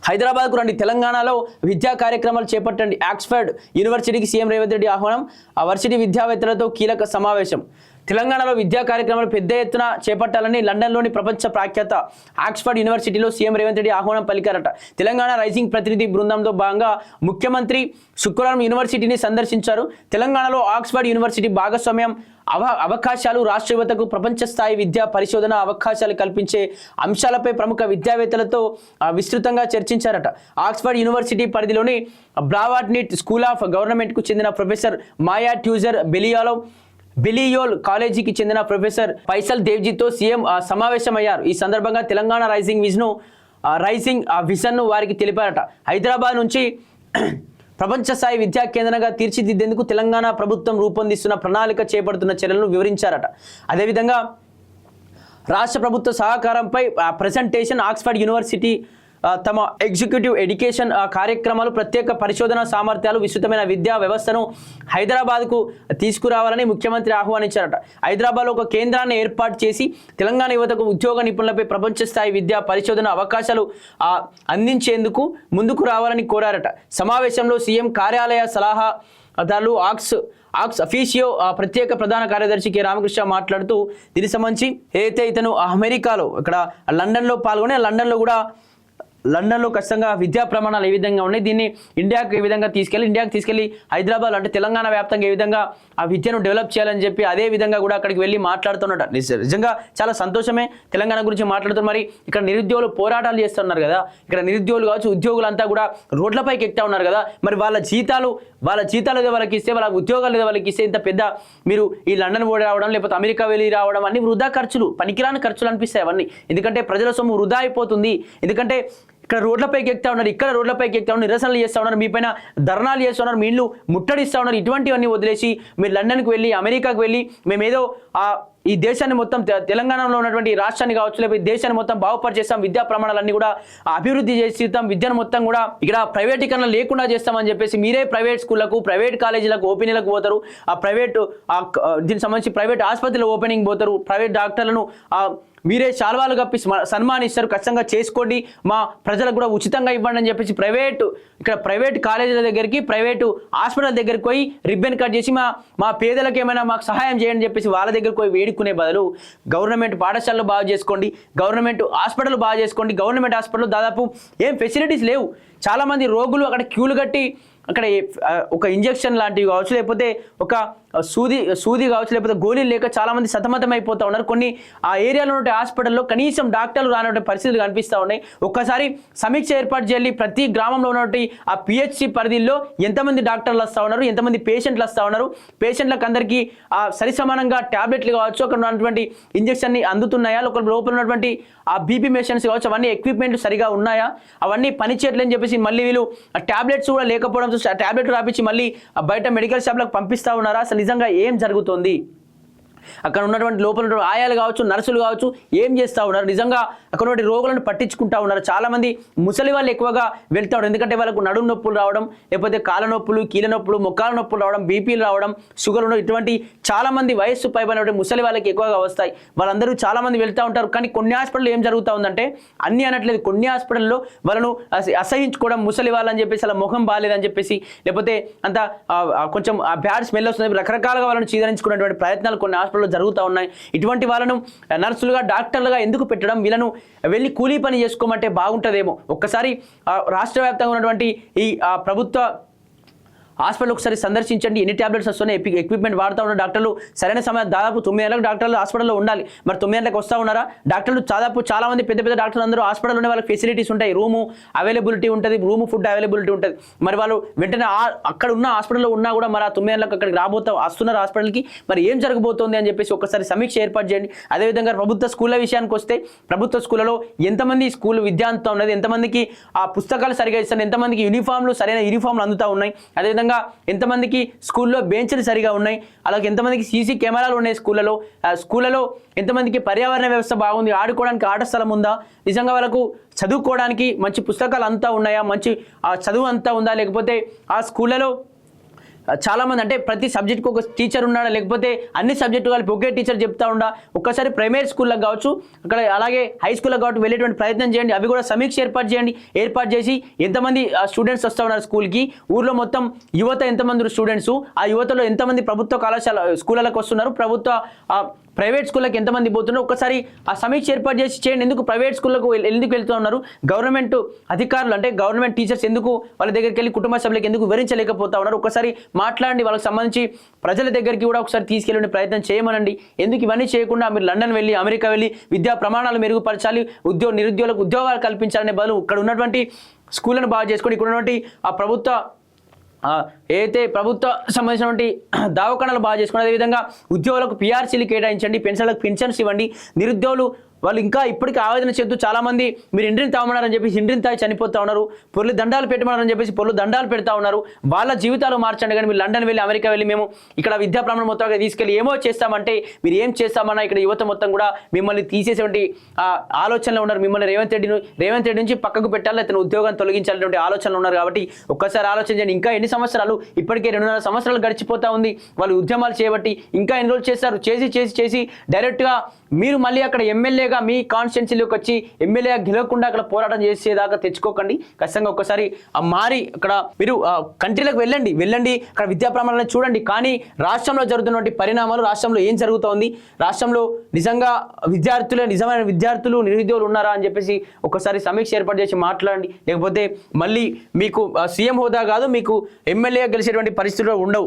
హైదరాబాద్కు రండి, తెలంగాణలో విద్యా కార్యక్రమాలు చేపట్టండి. ఆక్స్ఫర్డ్ యూనివర్సిటీకి సీఎం రేవంత్ రెడ్డి ఆహ్వానం. ఆ వర్సిటీ విద్యావేత్తలతో కీలక సమావేశం. తెలంగాణలో విద్యా కార్యక్రమాలు పెద్ద ఎత్తున చేపట్టాలని లండన్లోని ప్రపంచ ప్రఖ్యాత ఆక్స్ఫర్డ్ యూనివర్సిటీలో సీఎం రేవంత్ రెడ్డి ఆహ్వానం పలికారట. తెలంగాణ రైజింగ్ ప్రతినిధి బృందంతో భాగంగా ముఖ్యమంత్రి శుక్రవారం యూనివర్సిటీని సందర్శించారు. తెలంగాణలో ఆక్స్ఫర్డ్ యూనివర్సిటీ భాగస్వామ్యం అవకాశాలు, రాష్ట్ర యువతకు ప్రపంచ స్థాయి విద్యా పరిశోధన అవకాశాలు కల్పించే అంశాలపై ప్రముఖ విద్యావేత్తలతో విస్తృతంగా చర్చించారట. ఆక్స్ఫర్డ్ యూనివర్సిటీ పరిధిలోని బ్రావాట్నిట్ స్కూల్ ఆఫ్ గవర్నమెంట్కు చెందిన ప్రొఫెసర్ మాయా ట్యూజర్ బెలియోల్ కాలేజీకి చెందిన ప్రొఫెసర్ ఫైసల్ దేవ్జీతో సీఎం సమావేశమయ్యారు. ఈ సందర్భంగా తెలంగాణ రైజింగ్ విజన్ను వారికి తెలిపారట. హైదరాబాద్ నుంచి ప్రపంచ స్థాయి విద్యా కేంద్రంగా తీర్చిదిద్దేందుకు తెలంగాణ ప్రభుత్వం రూపొందిస్తున్న ప్రణాళిక చేపడుతున్న చర్యలను వివరించారట. అదేవిధంగా రాష్ట్ర ప్రభుత్వ సహకారంపై ప్రెజెంటేషన్. ఆక్స్ఫర్డ్ యూనివర్సిటీ తమ ఎగ్జిక్యూటివ్ ఎడ్యుకేషన్ కార్యక్రమాలు, ప్రత్యేక పరిశోధన సామర్థ్యాలు, విస్తృతమైన విద్యా వ్యవస్థను హైదరాబాద్కు తీసుకురావాలని ముఖ్యమంత్రి ఆహ్వానించారట. హైదరాబాద్లో ఒక కేంద్రాన్ని ఏర్పాటు చేసి తెలంగాణ యువతకు ఉద్యోగ నిపుణులపై ప్రపంచ స్థాయి విద్యా పరిశోధన అవకాశాలు అందించేందుకు ముందుకు రావాలని కోరారట. సమావేశంలో సీఎం కార్యాలయ సలహాదారులు ఆక్స్ అఫీషియో ప్రత్యేక ప్రధాన కార్యదర్శి కె రామకృష్ణ మాట్లాడుతూ దీనికి సంబంధించి ఏదైతే ఇతను అమెరికాలో ఇక్కడ లండన్లో పాల్గొని లండన్లో ఖచ్చితంగా విద్యా ప్రమాణాలు ఏ విధంగా ఉన్నాయి, దీన్ని ఇండియాకి ఏ విధంగా తీసుకెళ్ళి హైదరాబాద్ అంటే తెలంగాణ వ్యాప్తంగా ఏ విధంగా ఆ విద్యను డెవలప్ చేయాలని చెప్పి అదే విధంగా కూడా అక్కడికి వెళ్ళి మాట్లాడుతున్నట. నిజంగా చాలా సంతోషమే తెలంగాణ గురించి మాట్లాడుతున్నారు. మరి ఇక్కడ నిరుద్యోగులు పోరాటాలు చేస్తున్నారు కదా, ఇక్కడ నిరుద్యోగులు కావచ్చు, ఉద్యోగులంతా కూడా రోడ్లపైకి ఎక్కుతా ఉన్నారు కదా. మరి వాళ్ళ జీతాలు ఏదో వాళ్ళకి ఇస్తే, వాళ్ళ ఉద్యోగాలు ఏదో వాళ్ళకి ఇస్తే, ఇంత పెద్ద మీరు ఈ లండన్ పోయి రావడం లేకపోతే అమెరికా వెళ్ళి రావడం అన్ని వృధా ఖర్చులు, పనికిరాని ఖర్చులు అనిపిస్తాయి అవన్నీ. ఎందుకంటే ప్రజల సొమ్ము వృధా అయిపోతుంది. ఎందుకంటే ఇక్కడ రోడ్లపైకి ఎక్కుతా ఉన్నారు, ఇక్కడ రోడ్లపైకి ఎక్కుతా ఉన్నారు, నిరసనలు చేస్తూ ఉన్నారు, మీ పైన ధర్నాలు చేస్తూ ఉన్నారు, మీ ఇల్లు ముట్టడిస్తూ ఉన్నారు. ఇటువంటివన్నీ వదిలేసి మీరు లండన్కి వెళ్ళి అమెరికాకు వెళ్ళి మేమేదో ఈ దేశాన్ని మొత్తం తెలంగాణలో ఉన్నటువంటి రాష్ట్రాన్ని కావచ్చు లేకపోతే దేశాన్ని మొత్తం బాగుపరిచేస్తాం, విద్యా ప్రమాణాలన్నీ కూడా అభివృద్ధి చేస్తాం, విద్యను మొత్తం కూడా ఇక్కడ ప్రైవేటీకరణ లేకుండా చేస్తామని చెప్పేసి మీరే ప్రైవేట్ స్కూళ్లకు, ప్రైవేట్ కాలేజీలకు ఓపెనింగ్లకు పోతారు. దీనికి సంబంధించి ప్రైవేట్ ఆసుపత్రుల ఓపెనింగ్ పోతారు, ప్రైవేట్ డాక్టర్లను మీరే శాల్వాలు కప్పి సన్మానిస్తారు. ఖచ్చితంగా చేసుకోండి, మా ప్రజలకు కూడా ఉచితంగా ఇవ్వండి అని చెప్పేసి ప్రైవేట్ కాలేజీల దగ్గరికి, ప్రైవేటు హాస్పిటల్ దగ్గరికి పోయి రిబ్బన్ కట్ చేసి మా పేదలకు ఏమైనా మాకు సహాయం చేయండి చెప్పేసి వాళ్ళ దగ్గరికి పోయి వేడుకునే బదులు గవర్నమెంట్ పాఠశాలలు బాగా చేసుకోండి, గవర్నమెంట్ హాస్పిటల్ బాగా చేసుకోండి. గవర్నమెంట్ హాస్పిటల్ దాదాపు ఏం ఫెసిలిటీస్ లేవు. చాలామంది రోగులు అక్కడ క్యూలు కట్టి అక్కడ ఒక ఇంజెక్షన్ లాంటివి కావచ్చు లేకపోతే ఒక సూది కావచ్చు లేకపోతే గోళీలు లేక చాలామంది సతమతం అయిపోతూ ఉన్నారు. కొన్ని ఆ ఏరియాలో ఉండే హాస్పిటల్లో కనీసం డాక్టర్లు రానటువంటి పరిస్థితులు కనిపిస్తూ ఉన్నాయి. ఒక్కసారి సమీక్ష ఏర్పాటు చేయాలి. ప్రతి గ్రామంలో ఉన్నటువంటి ఆ పిహెచ్సి పరిధిలో ఎంతమంది డాక్టర్లు వస్తూ ఉన్నారు, ఎంతమంది పేషెంట్లు వస్తూ ఉన్నారు, పేషెంట్లకు అందరికీ సరి సమానంగా ట్యాబ్లెట్లు కావచ్చు, అక్కడ ఉన్నటువంటి ఇంజెక్షన్ని అందుతున్నాయా, లోపల ఉన్నటువంటి ఆ బీపీ మెషిన్స్ కావచ్చు అవన్నీ ఎక్విప్మెంట్లు సరిగా ఉన్నాయా, అవన్నీ పనిచేయట్లేని చెప్పేసి మళ్ళీ వీళ్ళు ఆ ట్యాబ్లెట్స్ కూడా లేకపోవడం ట్యాబ్లెట్ రాపించి మళ్ళీ బయట మెడికల్ షాప్లకు పంపిస్తూ ఉన్నారా? అసలు నిజంగా ఏం జరుగుతుంది? అక్కడ ఉన్నటువంటి లోపల ఆయాలు కావచ్చు, నర్సులు కావచ్చు ఏం చేస్తూ ఉన్నారు? నిజంగా అక్కడ ఉన్నటువంటి రోగులను పట్టించుకుంటూ ఉన్నారు. చాలామంది ముసలి వాళ్ళు ఎక్కువగా వెళ్తూ ఉన్నారు. ఎందుకంటే వాళ్ళకు నడుము నొప్పులు రావడం, లేకపోతే కాళ్ళ నొప్పులు, కీళ్ళ నొప్పులు, మొక్కాల నొప్పులు రావడం, బీపీలు రావడం, షుగర్ ఉండడం, ఇటువంటి చాలామంది వయస్సు పైబడిన ముసలి వాళ్ళకి ఎక్కువగా వస్తాయి. వాళ్ళందరూ చాలామంది వెళ్తూ ఉంటారు. కానీ కొన్ని హాస్పిటల్లో ఏం జరుగుతూ ఉందంటే, అన్ని అనట్లేదు, కొన్ని హాస్పిటల్లో వాళ్ళను అసహించుకోవడం, ముసలి వాళ్ళని చెప్పేసి అలా ముఖం బాగాలేదని చెప్పేసి, లేకపోతే అంత కొంచెం బ్యాడ్ స్మెల్ వస్తుంది, రకరకాలుగా వాళ్ళని చీదరించుకునేటువంటి ప్రయత్నాలు కొన్ని హాస్పిటల్లో జరుగుతూ ఉన్నాయి. ఇటువంటి వాళ్ళను నర్సులుగా, డాక్టర్లుగా ఎందుకు పెట్టడం? వీళ్ళను వెళ్ళి కూలీ పని చేసుకోమంటే బాగుంటుందేమో. ఒక్కసారి రాష్ట్ర వ్యాప్తంగా ఉన్నటువంటి ఈ ప్రభుత్వ హాస్పిటల్ ఒకసారి సందర్శించండి. ఎన్ని ట్యాబ్లెట్స్ వస్తున్నాయి, ఎక్విప్మెంట్ వాడుతూ ఉన్న డాక్టర్లు సరైన సమయం దాదాపు 9 గంటలకు డాక్టర్లు హాస్పిటల్లో ఉండాలి. మరి 9 గంటలకు వస్తూ ఉన్నారా? డాక్టర్లు దాదాపు చాలామంది పెద్ద డాక్టర్లు అందరూ హాస్పిటల్ ఉండే వాళ్ళకి ఫెసిలిటీస్ ఉంటాయి, రూము అవైలబిలిటీ ఉంటుంది, ఫుడ్ అవైలబిలిటీ ఉంటుంది. మరి వాళ్ళు వెంటనే అక్కడ ఉన్న హాస్పిటల్లో ఉన్నా కూడా మరి ఆ 9 గంటలకు అక్కడికి వస్తున్నారు హాస్పిటల్కి. మరి ఏం జరగబోతోంది అని చెప్పేసి ఒకసారి సమీక్ష ఏర్పాటు చేయండి. అదేవిధంగా ప్రభుత్వ స్కూళ్ళ విషయానికి వస్తే, ప్రభుత్వ స్కూళ్ళలో ఎంతమంది స్కూల్ విద్య అందుతూ ఉన్నది, ఎంతమందికి ఆ పుస్తకాలు సరిగా ఇస్తారు, ఎంతమందికి సరైన యూనిఫామ్లు అందుతూ ఉన్నాయి, అదేవిధంగా ఎంతమందికి స్కూల్లో బెంచ్లు సరిగా ఉన్నాయి, అలాగే ఎంతమందికి సీసీ కెమెరాలు ఉన్నాయి స్కూళ్ళలో ఎంతమందికి పర్యావరణ వ్యవస్థ బాగుంది, ఆడుకోవడానికి ఆట స్థలం ఉందా, నిజంగా వాళ్ళకు చదువుకోవడానికి మంచి పుస్తకాలు అంతా ఉన్నాయా, మంచి చదువు అంతా ఉందా, లేకపోతే ఆ స్కూళ్ళలో చాలా మంది అంటే ప్రతి సబ్జెక్ట్కి ఒక టీచర్ ఉన్నాడా, లేకపోతే అన్ని సబ్జెక్టు కలిపి ఒకే టీచర్ చెప్తా ఉండా. ఒక్కసారి ప్రైమరీ స్కూల్లకు కావచ్చు, అక్కడ అలాగే హై స్కూల్కి కావచ్చు వెళ్ళేటువంటి ప్రయత్నం చేయండి. అవి కూడా సమీక్ష ఏర్పాటు చేయండి. ఏర్పాటు చేసి ఎంతమంది స్టూడెంట్స్ వస్తూ ఉన్నారు స్కూల్కి, ఊర్లో మొత్తం యువత ఎంతమంది స్టూడెంట్స్, ఆ యువతలో ఎంతమంది ప్రభుత్వ కళాశాల స్కూళ్ళకు వస్తున్నారు, ప్రైవేట్ స్కూళ్ళకి ఎంతమంది పోతున్నారు, ఒకసారి ఆ సమీక్ష ఏర్పాటు చేసి చేయండి. ఎందుకు ప్రైవేట్ స్కూళ్ళకు ఎందుకు వెళ్తూ ఉన్నారు, గవర్నమెంట్ అధికారులు అంటే గవర్నమెంట్ టీచర్స్ ఎందుకు వాళ్ళ దగ్గరికి వెళ్ళి కుటుంబ సభ్యులకు ఎందుకు వివరించలేకపోతా ఉన్నారు, ఒకసారి మాట్లాడండి. వాళ్ళకి సంబంధించి ప్రజల దగ్గరికి కూడా ఒకసారి తీసుకెళ్ళే ప్రయత్నం చేయమనండి. ఎందుకు ఇవన్నీ చేయకుండా మీరు లండన్ వెళ్ళి, అమెరికా వెళ్ళి విద్యా ప్రమాణాలు మెరుగుపరచాలి, నిరుద్యోగులకు ఉద్యోగాలు కల్పించాలనే బదులు ఇక్కడ ఉన్నటువంటి స్కూళ్ళను బాగా చేసుకొని ఇక్కడ ఉన్నటువంటి ఆ ఏదైతే ప్రభుత్వ సంబంధించినటువంటి దవాఖానాలు బాగా చేసుకుని, అదేవిధంగా ఉద్యోగులకు పిఆర్సీలు కేటాయించండి, పెన్షన్లకు పెన్షన్స్ ఇవ్వండి. నిరుద్యోగులు వాళ్ళు ఇంకా ఇప్పటికీ ఆవేదన చెందుతూ చాలామంది మీరు ఇంటిని తామన్నారని చెప్పేసి ఇంటిని తాగి చనిపోతూ ఉన్నారు, పొర్లు దండాలు పెట్టమన్నారని చెప్పేసి పొర్లు దండాలు పెడతా ఉన్నారు. వాళ్ళ జీవితాలు మార్చండి. కానీ మీరు లండన్ వెళ్ళి, అమెరికా వెళ్ళి మేము ఇక్కడ విద్యా ప్రమాణం మొత్తంగా తీసుకెళ్ళి ఏమో చేస్తామంటే మీరు ఏం చేస్తామన్నా ఇక్కడ యువత మొత్తం కూడా మిమ్మల్ని తీసేసేటువంటి ఆలోచనలో ఉన్నారు. మిమ్మల్ని రేవంత్ రెడ్డి నుంచి పక్కకు పెట్టాలి, అతను ఉద్యోగాన్ని తొలగించాలనేటువంటి ఆలోచనలు ఉన్నారు. కాబట్టి ఒక్కసారి ఆలోచన చేయండి. ఇంకా ఎన్ని సంవత్సరాలు, ఇప్పటికే 2.5 సంవత్సరాలు గడిచిపోతా ఉంది. వాళ్ళు ఉద్యమాలు చేయబట్టి ఇంకా ఎన్ని రోజులు చేస్తారు, చేసి డైరెక్ట్గా మీరు మళ్ళీ అక్కడ ఎమ్మెల్యేగా మీ కాన్స్టిట్యున్సీలోకి వచ్చి ఎమ్మెల్యేగా గెలవకుండా అక్కడ పోరాటం చేసేదాకా తెచ్చుకోకండి. ఖచ్చితంగా ఒకసారి మారి అక్కడ మీరు కంట్రీలకు వెళ్ళండి, అక్కడ విద్యా ప్రమాణాలను చూడండి. కానీ రాష్ట్రంలో జరుగుతున్నటువంటి పరిణామాలు, రాష్ట్రంలో ఏం జరుగుతోంది, రాష్ట్రంలో నిజంగా నిజమైన విద్యార్థులు నిరుద్యోగులు ఉన్నారా అని చెప్పేసి ఒకసారి సమీక్ష ఏర్పాటు చేసి మాట్లాడండి. లేకపోతే మళ్ళీ మీకు సీఎం హోదా కాదు, మీకు ఎమ్మెల్యేగా గెలిచేటువంటి పరిస్థితులు ఉండవు.